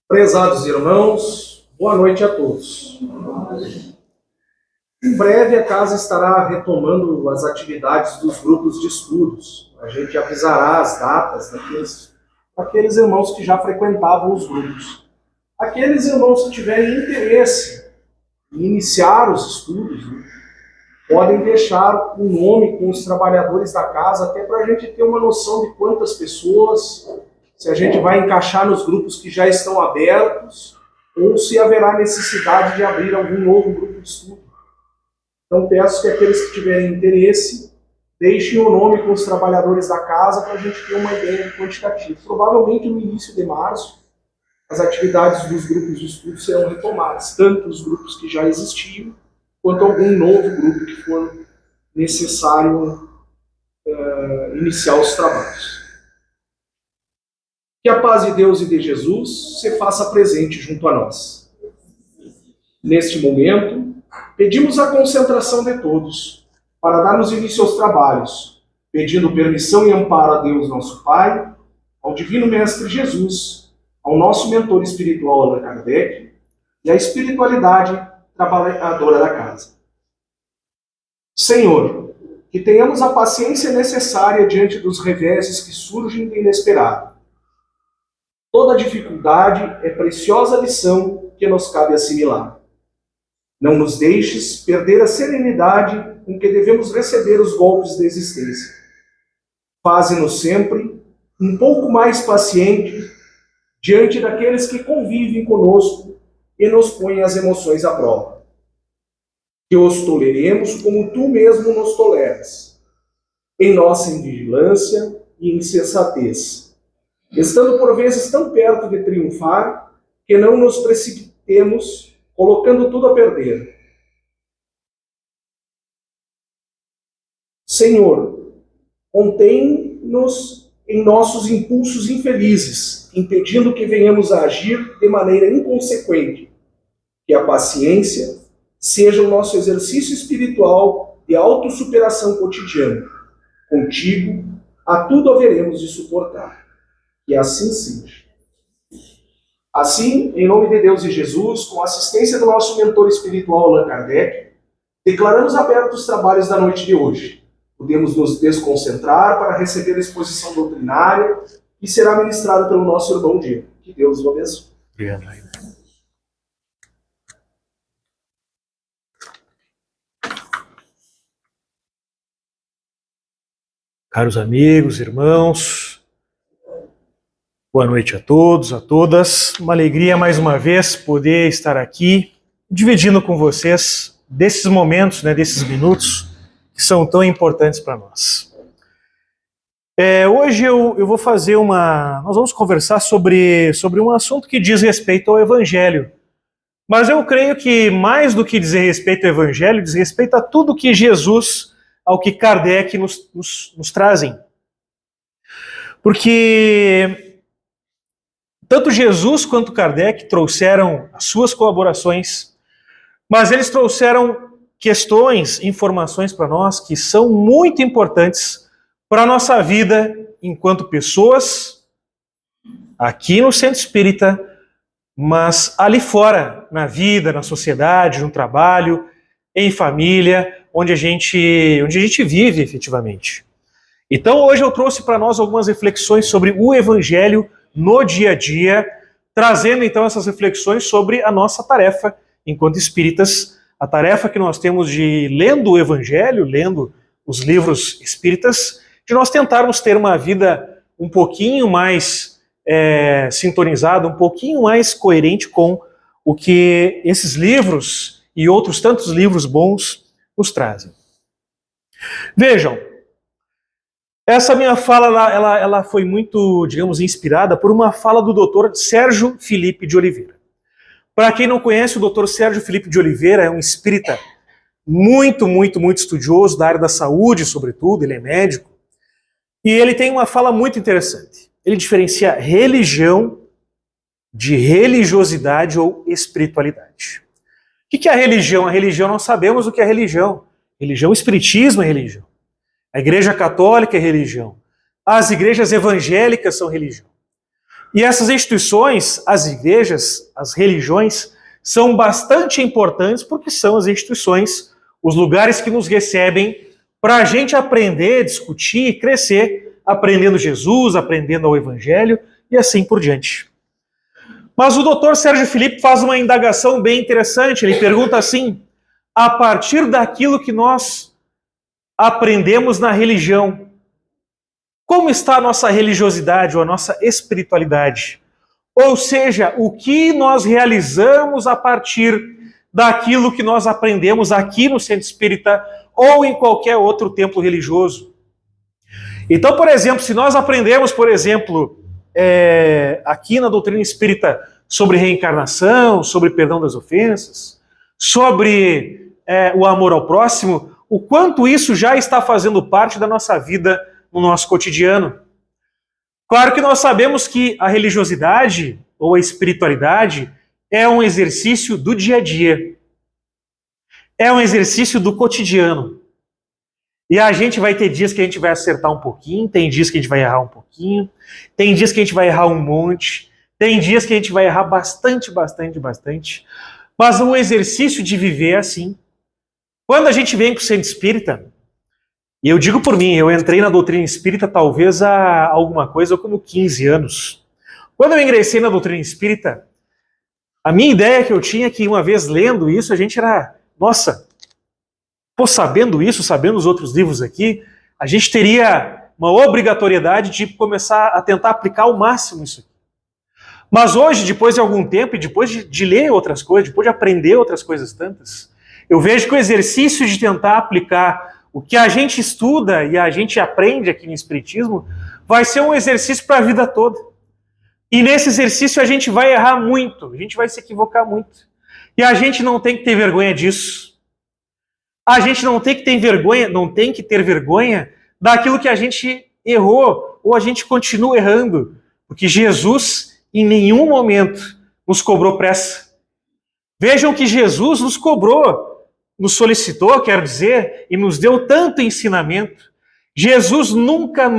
Prezados irmãos, boa noite a todos. Em breve a casa estará retomando as atividades dos grupos de estudos. A gente avisará as datas daqueles irmãos que já frequentavam os grupos. Aqueles irmãos que tiverem interesse em iniciar os estudos, podem deixar o nome com os trabalhadores da casa, até para a gente ter uma noção de quantas pessoas, se a gente vai encaixar nos grupos que já estão abertos, ou se haverá necessidade de abrir algum novo grupo de estudo. Então peço que aqueles que tiverem interesse, deixem o nome com os trabalhadores da casa para a gente ter uma ideia de quantitativo. Provavelmente no início de março, as atividades dos grupos de estudo serão retomadas, tanto os grupos que já existiam, quanto algum novo grupo que for necessário iniciar os trabalhos. Que a paz de Deus e de Jesus se faça presente junto a nós. Neste momento, pedimos a concentração de todos para darmos início aos trabalhos, pedindo permissão e amparo a Deus nosso Pai, ao Divino Mestre Jesus, ao nosso mentor espiritual Allan Kardec e à espiritualidade trabalhadora da casa. Senhor, que tenhamos a paciência necessária diante dos reveses que surgem de inesperado. Toda dificuldade é preciosa lição que nos cabe assimilar. Não nos deixes perder a serenidade com que devemos receber os golpes da existência. Faze-nos sempre um pouco mais pacientes diante daqueles que convivem conosco e nos põem as emoções à prova. Que os toleremos como tu mesmo nos toleras, em nossa invigilância e insensatez, estando por vezes tão perto de triunfar, que não nos precipitemos, colocando tudo a perder. Senhor, contém-nos em nossos impulsos infelizes, impedindo que venhamos a agir de maneira inconsequente. Que a paciência seja o nosso exercício espiritual de autossuperação cotidiana. Contigo, a tudo haveremos de suportar. Que assim seja. Assim, em nome de Deus e Jesus, com a assistência do nosso mentor espiritual Allan Kardec, declaramos abertos os trabalhos da noite de hoje. Podemos nos desconcentrar para receber a exposição doutrinária que será ministrada pelo nosso irmão Diego. Que Deus o abençoe. Obrigado. Caros amigos, irmãos, boa noite a todos, a todas. Uma alegria mais uma vez poder estar aqui dividindo com vocês desses momentos, desses minutos que são tão importantes para nós. Hoje eu vou fazer nós vamos conversar sobre um assunto que diz respeito ao Evangelho. Mas eu creio que mais do que dizer respeito ao Evangelho, diz respeito a tudo que Jesus, ao que Kardec nos trazem. Porque tanto Jesus quanto Kardec trouxeram as suas colaborações, mas eles trouxeram questões, informações para nós que são muito importantes para a nossa vida enquanto pessoas, aqui no Centro Espírita, mas ali fora, na vida, na sociedade, no trabalho, em família, onde a gente vive efetivamente. Então hoje eu trouxe para nós algumas reflexões sobre o Evangelho no dia a dia, trazendo então essas reflexões sobre a nossa tarefa enquanto espíritas, a tarefa que nós temos de, lendo o Evangelho, lendo os livros espíritas, de nós tentarmos ter uma vida um pouquinho mais sintonizada, um pouquinho mais coerente com o que esses livros e outros tantos livros bons nos trazem. Vejam, essa minha fala ela foi muito, digamos, inspirada por uma fala do Dr. Sérgio Felipe de Oliveira. Para quem não conhece, o Dr. Sérgio Felipe de Oliveira é um espírita muito estudioso da área da saúde, sobretudo, ele é médico, e ele tem uma fala muito interessante. Ele diferencia religião de religiosidade ou espiritualidade. O que é a religião? A religião, nós sabemos o que é religião. Religião, espiritismo é religião. A Igreja Católica é religião. As igrejas evangélicas são religião. E essas instituições, as igrejas, as religiões, são bastante importantes porque são as instituições, os lugares que nos recebem para a gente aprender, discutir e crescer, aprendendo Jesus, aprendendo o Evangelho e assim por diante. Mas o doutor Sérgio Filipe faz uma indagação bem interessante. Ele pergunta assim: a partir daquilo que nós aprendemos na religião, como está a nossa religiosidade ou a nossa espiritualidade? Ou seja, o que nós realizamos a partir daquilo que nós aprendemos aqui no Centro Espírita ou em qualquer outro templo religioso. Então, por exemplo, se nós aprendemos, por exemplo, aqui na doutrina espírita sobre reencarnação, sobre perdão das ofensas, sobre o amor ao próximo, o quanto isso já está fazendo parte da nossa vida no nosso cotidiano. Claro que nós sabemos que a religiosidade ou a espiritualidade é um exercício do dia a dia. É um exercício do cotidiano. E a gente vai ter dias que a gente vai acertar um pouquinho, tem dias que a gente vai errar um pouquinho, tem dias que a gente vai errar um monte, tem dias que a gente vai errar bastante. Mas o exercício de viver é assim. Quando a gente vem para o Centro Espírita, e eu digo por mim, eu entrei na doutrina espírita talvez há alguma coisa como 15 anos. Quando eu ingressei na doutrina espírita, a minha ideia que eu tinha é que uma vez lendo isso, a gente era, nossa, sabendo isso, sabendo os outros livros aqui, a gente teria uma obrigatoriedade de começar a tentar aplicar ao máximo isso aqui. Mas hoje, depois de algum tempo, e depois de ler outras coisas, depois de aprender outras coisas tantas, eu vejo que o exercício de tentar aplicar o que a gente estuda e a gente aprende aqui no Espiritismo vai ser um exercício para a vida toda. E nesse exercício a gente vai errar muito, a gente vai se equivocar muito. E a gente não tem que ter vergonha disso. A gente não tem que ter vergonha daquilo que a gente errou ou a gente continua errando. Porque Jesus em nenhum momento nos cobrou pressa. Vejam que Jesus nos cobrou, nos solicitou, quero dizer, e nos deu tanto ensinamento. Jesus nunca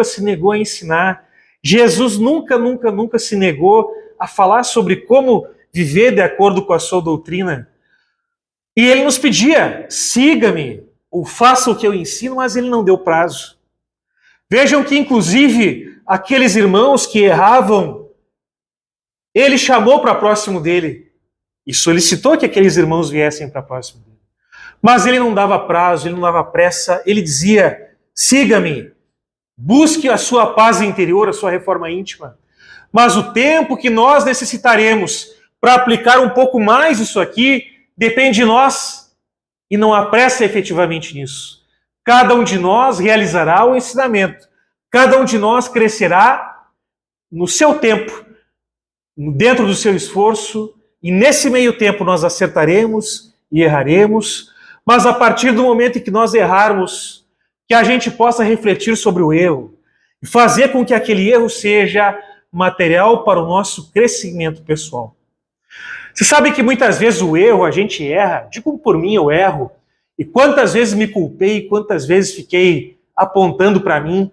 se negou a ensinar. Jesus nunca se negou a falar sobre como viver de acordo com a sua doutrina. E ele nos pedia, siga-me, ou faça o que eu ensino, mas ele não deu prazo. Vejam que, inclusive, aqueles irmãos que erravam, ele chamou para próximo dele e solicitou que aqueles irmãos viessem para próximo dele. Mas ele não dava prazo, ele não dava pressa, ele dizia, siga-me, busque a sua paz interior, a sua reforma íntima. Mas o tempo que nós necessitaremos para aplicar um pouco mais isso aqui, depende de nós. E não há pressa efetivamente nisso. Cada um de nós realizará o ensinamento. Cada um de nós crescerá no seu tempo, dentro do seu esforço, e nesse meio tempo nós acertaremos e erraremos, mas a partir do momento em que nós errarmos, que a gente possa refletir sobre o erro e fazer com que aquele erro seja material para o nosso crescimento pessoal. Você sabe que muitas vezes o erro, a gente erra, digo por mim, eu erro, e quantas vezes me culpei, quantas vezes fiquei apontando para mim,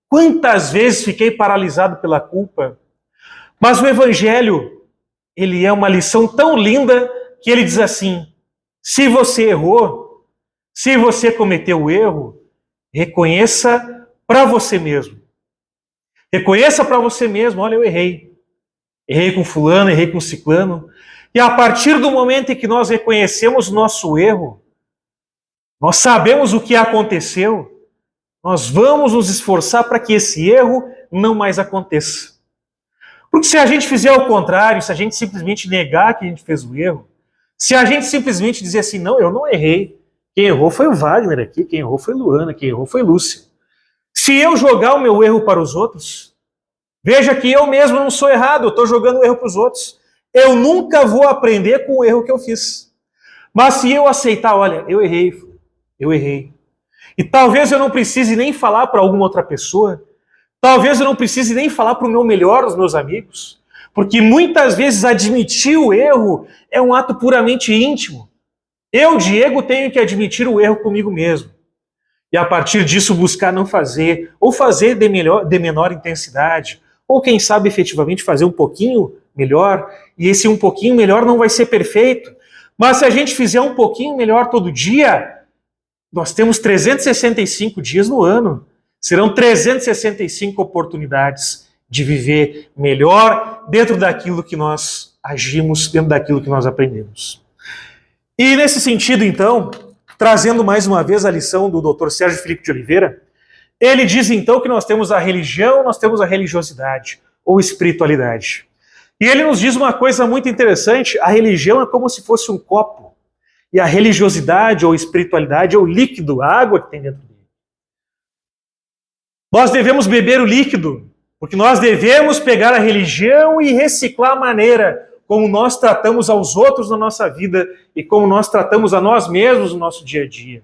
quantas vezes fiquei paralisado pela culpa. Mas o Evangelho, ele é uma lição tão linda que ele diz assim, se você errou, se você cometeu o erro, reconheça para você mesmo. Reconheça para você mesmo, olha, eu errei. Errei com fulano, errei com ciclano. E a partir do momento em que nós reconhecemos o nosso erro, nós sabemos o que aconteceu, nós vamos nos esforçar para que esse erro não mais aconteça. Porque se a gente fizer o contrário, se a gente simplesmente negar que a gente fez o erro, se a gente simplesmente dizer assim, não, eu não errei, quem errou foi o Wagner aqui, quem errou foi Luana, quem errou foi Lúcia. Se eu jogar o meu erro para os outros, veja que eu mesmo não sou errado, eu estou jogando o erro para os outros. Eu nunca vou aprender com o erro que eu fiz. Mas se eu aceitar, olha, eu errei. E talvez eu não precise nem falar para alguma outra pessoa, talvez eu não precise nem falar para o meu melhor dos meus amigos, porque muitas vezes admitir o erro é um ato puramente íntimo. Eu, Diego, tenho que admitir o erro comigo mesmo. E a partir disso buscar não fazer, ou fazer de menor intensidade, ou quem sabe efetivamente fazer um pouquinho melhor, e esse um pouquinho melhor não vai ser perfeito, mas se a gente fizer um pouquinho melhor todo dia, nós temos 365 dias no ano, serão 365 oportunidades de viver melhor dentro daquilo que nós agimos, dentro daquilo que nós aprendemos. E nesse sentido, então, trazendo mais uma vez a lição do Dr. Sérgio Filipe de Oliveira, ele diz então que nós temos a religião, nós temos a religiosidade, ou espiritualidade. E ele nos diz uma coisa muito interessante: a religião é como se fosse um copo, e a religiosidade ou espiritualidade é o líquido, a água que tem dentro dele. Nós devemos beber o líquido, porque nós devemos pegar a religião e reciclar a maneira como nós tratamos aos outros na nossa vida e como nós tratamos a nós mesmos no nosso dia a dia.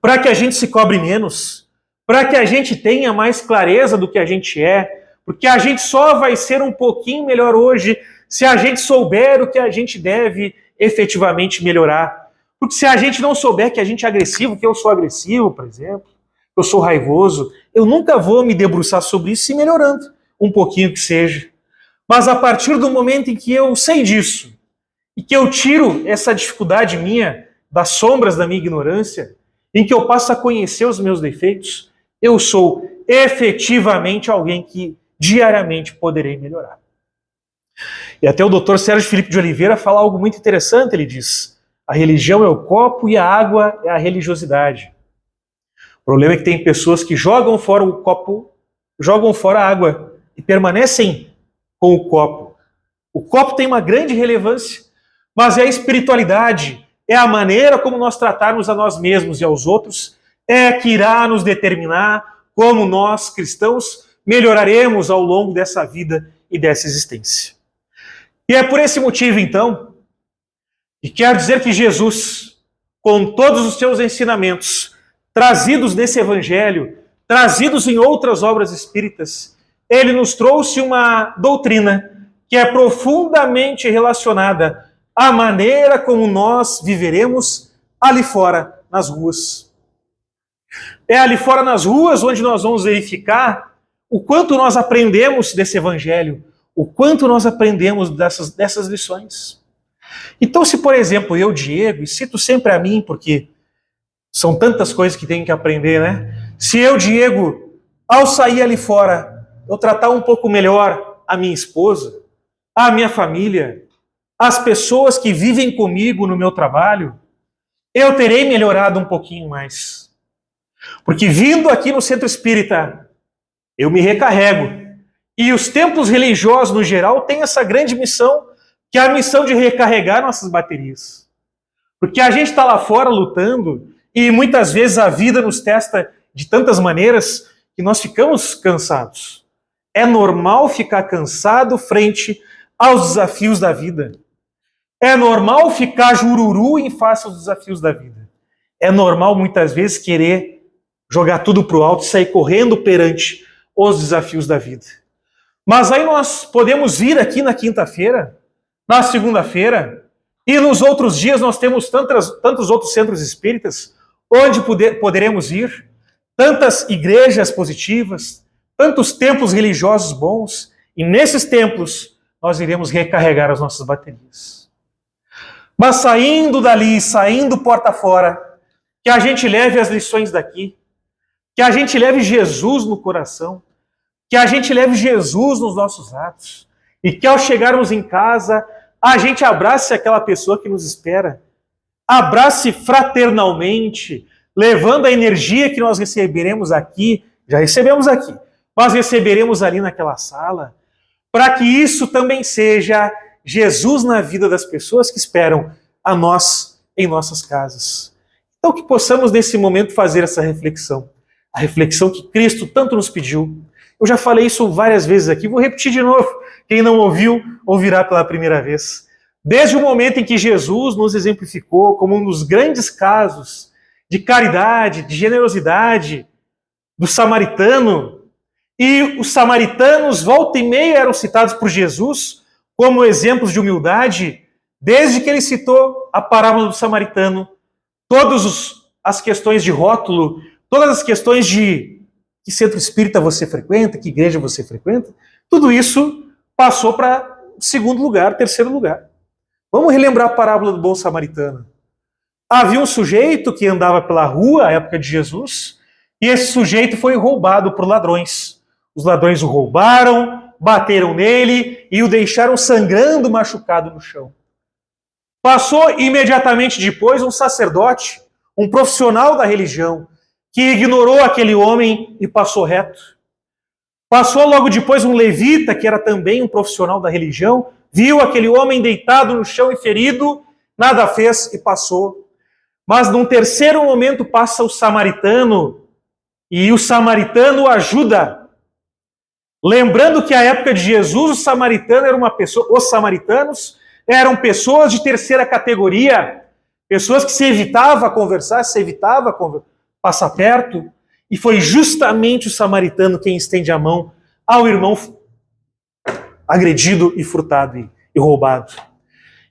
Para que a gente se cobre menos, para que a gente tenha mais clareza do que a gente é, porque a gente só vai ser um pouquinho melhor hoje se a gente souber o que a gente deve efetivamente melhorar. Porque se a gente não souber que a gente é agressivo, que eu sou agressivo, por exemplo, eu sou raivoso, eu nunca vou me debruçar sobre isso e melhorando, um pouquinho que seja. Mas a partir do momento em que eu sei disso, e que eu tiro essa dificuldade minha, das sombras da minha ignorância, em que eu passo a conhecer os meus defeitos, eu sou efetivamente alguém que diariamente poderei melhorar. E até o Dr. Sérgio Filipe de Oliveira fala algo muito interessante, ele diz: a religião é o copo e a água é a religiosidade. O problema é que tem pessoas que jogam fora o copo, jogam fora a água e permanecem com o copo. O copo tem uma grande relevância, mas é a espiritualidade, é a maneira como nós tratarmos a nós mesmos e aos outros, é que irá nos determinar como nós, cristãos, melhoraremos ao longo dessa vida e dessa existência. E é por esse motivo, então, que quero dizer que Jesus, com todos os seus ensinamentos, trazidos nesse evangelho, trazidos em outras obras espíritas, ele nos trouxe uma doutrina que é profundamente relacionada à maneira como nós viveremos ali fora, nas ruas. É ali fora nas ruas onde nós vamos verificar o quanto nós aprendemos desse evangelho, o quanto nós aprendemos dessas lições. Então, se, por exemplo, eu, Diego, e cito sempre a mim, porque são tantas coisas que tenho que aprender, né? Se eu, Diego, ao sair ali fora, eu tratar um pouco melhor a minha esposa, a minha família, as pessoas que vivem comigo no meu trabalho, eu terei melhorado um pouquinho mais. Porque vindo aqui no Centro Espírita, eu me recarrego. E os templos religiosos, no geral, têm essa grande missão, que é a missão de recarregar nossas baterias. Porque a gente está lá fora lutando, e muitas vezes a vida nos testa de tantas maneiras que nós ficamos cansados. É normal ficar cansado frente aos desafios da vida. É normal ficar jururu em face aos desafios da vida. É normal, muitas vezes, querer jogar tudo para o alto e sair correndo perante os desafios da vida. Mas aí nós podemos vir aqui na quinta-feira, na segunda-feira, e nos outros dias nós temos tantos outros centros espíritas onde poderemos ir, tantas igrejas positivas, tantos templos religiosos bons, e nesses templos nós iremos recarregar as nossas baterias. Mas saindo dali, saindo porta fora, que a gente leve as lições daqui, que a gente leve Jesus no coração, que a gente leve Jesus nos nossos atos, e que ao chegarmos em casa, a gente abrace aquela pessoa que nos espera, abrace fraternalmente, levando a energia que nós receberemos aqui, já recebemos aqui, mas receberemos ali naquela sala, para que isso também seja Jesus na vida das pessoas que esperam a nós em nossas casas. Então que possamos nesse momento fazer essa reflexão, a reflexão que Cristo tanto nos pediu. Eu já falei isso várias vezes aqui, vou repetir de novo. Quem não ouviu, ouvirá pela primeira vez. Desde o momento em que Jesus nos exemplificou como um dos grandes casos de caridade, de generosidade do samaritano, e os samaritanos, volta e meia, eram citados por Jesus como exemplos de humildade, desde que ele citou a parábola do samaritano, todas as questões de rótulo, todas as questões de que centro espírita você frequenta, que igreja você frequenta, tudo isso passou para segundo lugar, terceiro lugar. Vamos relembrar a parábola do bom samaritano. Havia um sujeito que andava pela rua à época de Jesus, e esse sujeito foi roubado por ladrões. Os ladrões o roubaram, bateram nele e o deixaram sangrando, machucado no chão. Passou imediatamente depois um sacerdote, um profissional da religião, que ignorou aquele homem e passou reto. Passou logo depois um levita, que era também um profissional da religião, viu aquele homem deitado no chão e ferido, nada fez e passou. Mas num terceiro momento passa o samaritano, e o samaritano ajuda. Lembrando que a época de Jesus, o samaritano era uma pessoa, os samaritanos eram pessoas de terceira categoria, pessoas que se evitava conversar, se evitava passar perto, e foi justamente o samaritano quem estende a mão ao irmão agredido e furtado e roubado.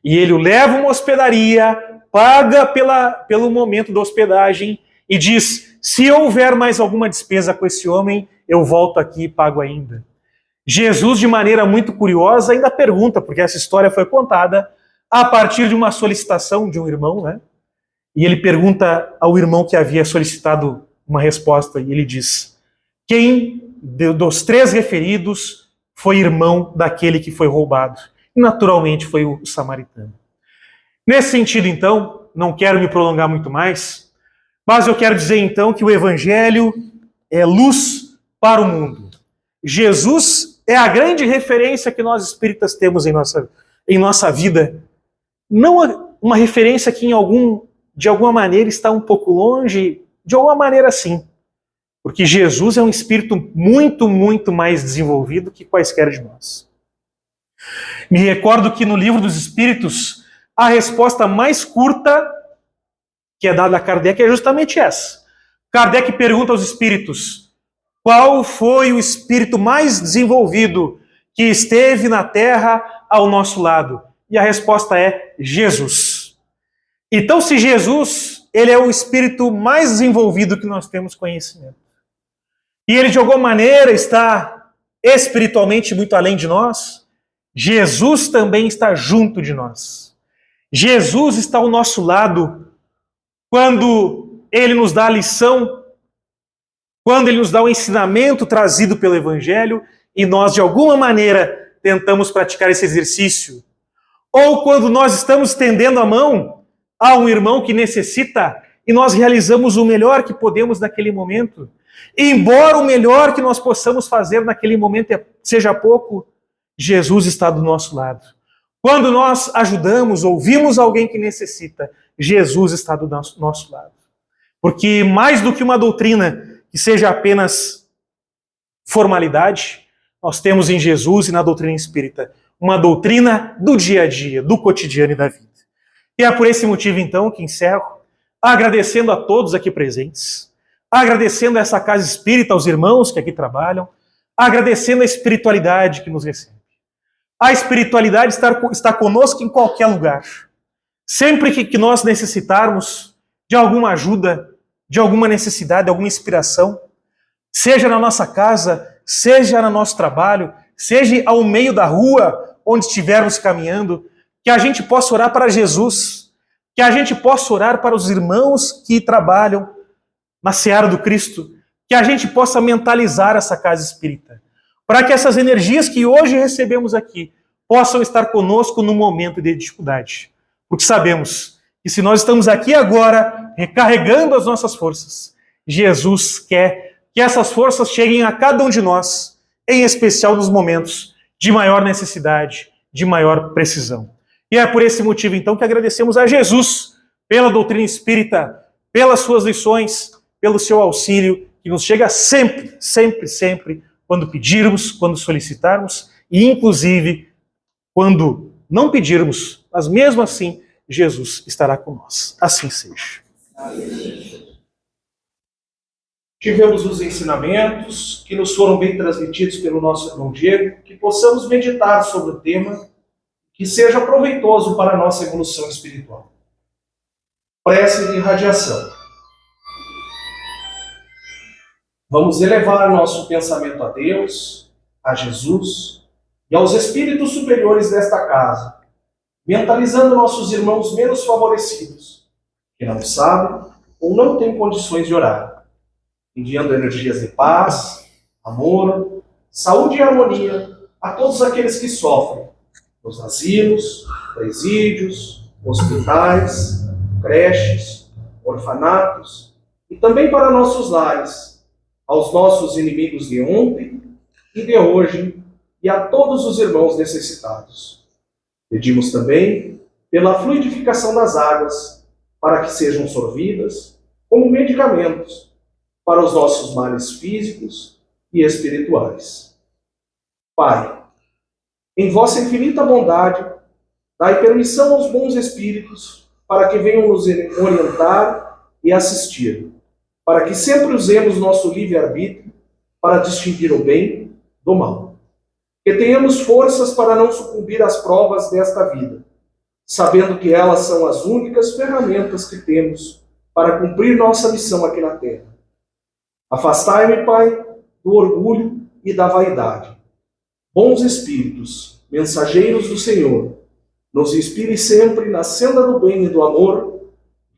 E ele o leva a uma hospedaria, paga pelo momento da hospedagem e diz: se houver mais alguma despesa com esse homem, eu volto aqui e pago ainda. Jesus, de maneira muito curiosa, ainda pergunta, porque essa história foi contada a partir de uma solicitação de um irmão, né? E ele pergunta ao irmão que havia solicitado uma resposta, e ele diz: quem dos três referidos foi irmão daquele que foi roubado? E naturalmente foi o samaritano. Nesse sentido, então, não quero me prolongar muito mais, mas eu quero dizer então que o Evangelho é luz para o mundo. Jesus é a grande referência que nós espíritas temos em nossa vida. Não uma referência que de alguma maneira está um pouco longe, de alguma maneira sim. Porque Jesus é um espírito muito, muito mais desenvolvido que quaisquer de nós. Me recordo que no Livro dos Espíritos, a resposta mais curta que é dada a Kardec é justamente essa. Kardec pergunta aos espíritos: qual foi o espírito mais desenvolvido que esteve na Terra ao nosso lado? E a resposta é Jesus. Então, se Jesus, ele é o espírito mais desenvolvido que nós temos conhecimento, e ele de alguma maneira está espiritualmente muito além de nós, Jesus também está junto de nós. Jesus está ao nosso lado quando ele nos dá a lição, quando ele nos dá o ensinamento trazido pelo Evangelho e nós de alguma maneira tentamos praticar esse exercício, ou quando nós estamos estendendo a mão a um irmão que necessita e nós realizamos o melhor que podemos naquele momento. Embora o melhor que nós possamos fazer naquele momento seja pouco, Jesus está do nosso lado. Quando nós ajudamos, ouvimos alguém que necessita, Jesus está do nosso lado. Porque mais do que uma doutrina que seja apenas formalidade, nós temos em Jesus e na doutrina espírita uma doutrina do dia a dia, do cotidiano e da vida. E é por esse motivo, então, que encerro agradecendo a todos aqui presentes, agradecendo a essa casa espírita, aos irmãos que aqui trabalham, agradecendo a espiritualidade que nos recebe. A espiritualidade está conosco em qualquer lugar. Sempre que nós necessitarmos de alguma ajuda, de alguma necessidade, de alguma inspiração, seja na nossa casa, seja no nosso trabalho, seja ao meio da rua, onde estivermos caminhando, que a gente possa orar para Jesus, que a gente possa orar para os irmãos que trabalham na seara do Cristo, que a gente possa mentalizar essa casa espírita, para que essas energias que hoje recebemos aqui possam estar conosco no momento de dificuldade. Porque sabemos que se nós estamos aqui agora, recarregando as nossas forças, Jesus quer que essas forças cheguem a cada um de nós, em especial nos momentos de maior necessidade, de maior precisão. E é por esse motivo, então, que agradecemos a Jesus pela doutrina espírita, pelas suas lições, pelo seu auxílio, que nos chega sempre, sempre, sempre, quando pedirmos, quando solicitarmos, e inclusive quando não pedirmos, mas mesmo assim, Jesus estará conosco. Assim seja. Tivemos os ensinamentos que nos foram bem transmitidos pelo nosso irmão Diego, que possamos meditar sobre o tema, que seja proveitoso para a nossa evolução espiritual. Prece de irradiação. Vamos elevar nosso pensamento a Deus, a Jesus, e aos espíritos superiores desta casa, mentalizando nossos irmãos menos favorecidos, que não sabem ou não têm condições de orar, enviando energias de paz, amor, saúde e harmonia a todos aqueles que sofrem, nos asilos, presídios, hospitais, creches, orfanatos, e também para nossos lares, aos nossos inimigos de ontem e de hoje, e a todos os irmãos necessitados. Pedimos também pela fluidificação das águas, para que sejam sorvidas como medicamentos para os nossos males físicos e espirituais. Pai, em vossa infinita bondade, dai permissão aos bons espíritos para que venham nos orientar e assistir, para que sempre usemos nosso livre-arbítrio para distinguir o bem do mal. Que tenhamos forças para não sucumbir às provas desta vida, sabendo que elas são as únicas ferramentas que temos para cumprir nossa missão aqui na Terra. Afastai-me, Pai, do orgulho e da vaidade. Bons espíritos, mensageiros do Senhor, nos inspire sempre na senda do bem e do amor,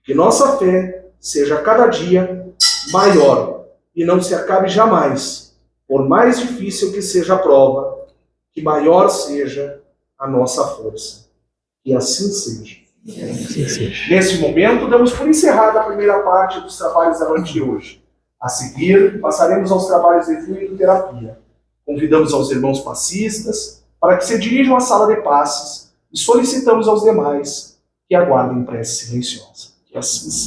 que nossa fé seja cada dia maior e não se acabe jamais, por mais difícil que seja a prova, que maior seja a nossa força. Que assim seja. Neste momento, damos por encerrada a primeira parte dos trabalhos da noite de hoje. A seguir, passaremos aos trabalhos de fluidoterapia. Convidamos aos irmãos passistas para que se dirijam à sala de passes e solicitamos aos demais que aguardem prece silenciosa. Que assim seja.